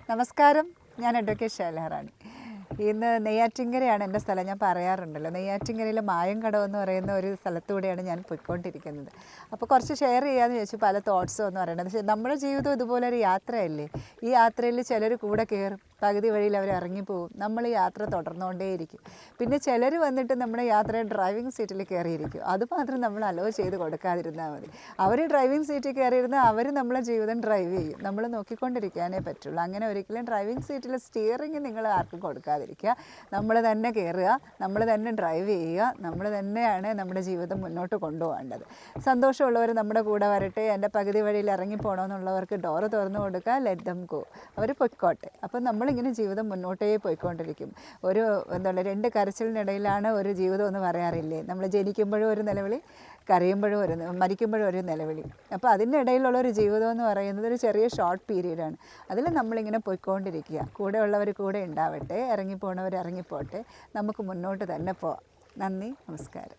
നമസ്കാരം, ഞാൻ അഡ്വക്കേറ്റ് ശൈലജ. ഇന്ന് നെയ്യാറ്റിൻകരയാണ് എൻ്റെ സ്ഥലം. ഞാൻ പറയാറുണ്ടല്ലോ, നെയ്യാറ്റിൻകരയിലെ മായംകടവ് എന്ന് പറയുന്ന ഒരു സ്ഥലത്തൂടെയാണ് ഞാൻ പോയിക്കൊണ്ടിരിക്കുന്നത്. അപ്പോൾ കുറച്ച് ഷെയർ ചെയ്യാമെന്ന് ചോദിച്ചു. പല തോട്ട്സും എന്ന് പറയുന്നത്, പക്ഷേ നമ്മുടെ ജീവിതം ഇതുപോലൊരു യാത്രയല്ലേ. ഈ യാത്രയിൽ ചിലർ കൂടെ കയറും, പകുതി വഴിയിൽ അവർ ഇറങ്ങിപ്പോവും. നമ്മൾ ഈ യാത്ര തുടർന്നുകൊണ്ടേയിരിക്കും. പിന്നെ ചിലർ വന്നിട്ട് നമ്മുടെ യാത്രയിൽ ഡ്രൈവിംഗ് സീറ്റിൽ കയറിയിരിക്കും. അതുമാത്രം നമ്മൾ അലോ ചെയ്ത് കൊടുക്കാതിരുന്നാൽ മതി. അവർ ഡ്രൈവിംഗ് സീറ്റിൽ കയറിയിരുന്നാൽ അവർ നമ്മളെ ജീവിതം ഡ്രൈവ് ചെയ്യും, നമ്മൾ നോക്കിക്കൊണ്ടിരിക്കാനേ പറ്റുള്ളൂ. അങ്ങനെ ഒരിക്കലും ഡ്രൈവിംഗ് സീറ്റിൽ സ്റ്റിയറിംഗ് നിങ്ങൾ ആർക്കും കൊടുക്കാതിരിക്കുക. നമ്മൾ തന്നെ കയറുക, നമ്മൾ തന്നെ ഡ്രൈവ് ചെയ്യുക. നമ്മൾ തന്നെയാണ് നമ്മുടെ ജീവിതം മുന്നോട്ട് കൊണ്ടുപോകേണ്ടത്. സന്തോഷമുള്ളവർ നമ്മുടെ കൂടെ വരട്ടെ. എൻ്റെ പകുതി വഴിയിൽ ഇറങ്ങിപ്പോകണമെന്നുള്ളവർക്ക് ഡോറ് തുറന്നു കൊടുക്കുക, ലെറ്റ് ദം ഗോ, അവർ പൊയ്ക്കോട്ടെ. അപ്പം നമ്മളിങ്ങനെ ജീവിതം മുന്നോട്ടേ പോയിക്കൊണ്ടിരിക്കും. രണ്ട് കരച്ചിലിനിടയിലാണ് ഒരു ജീവിതം എന്ന് പറയാറില്ലേ. നമ്മൾ ജനിക്കുമ്പോഴും ഒരു നിലവിളി, കരയുമ്പോഴും മരിക്കുമ്പോഴും ഒരു നിലവിളി. അപ്പോൾ അതിൻ്റെ ഇടയിലുള്ള ഒരു ജീവിതം എന്ന് പറയുന്നത് ഒരു ചെറിയ ഷോർട്ട് പീരീഡാണ്. അതിൽ നമ്മളിങ്ങനെ പോയിക്കൊണ്ടിരിക്കുക. കൂടെയുള്ളവർ കൂടെ ഉണ്ടാവട്ടെ, ഇറങ്ങിപ്പോണവർ ഇറങ്ങിപ്പോട്ടെ, നമുക്ക് മുന്നോട്ട് തന്നെ പോവാം. നന്ദി, നമസ്കാരം.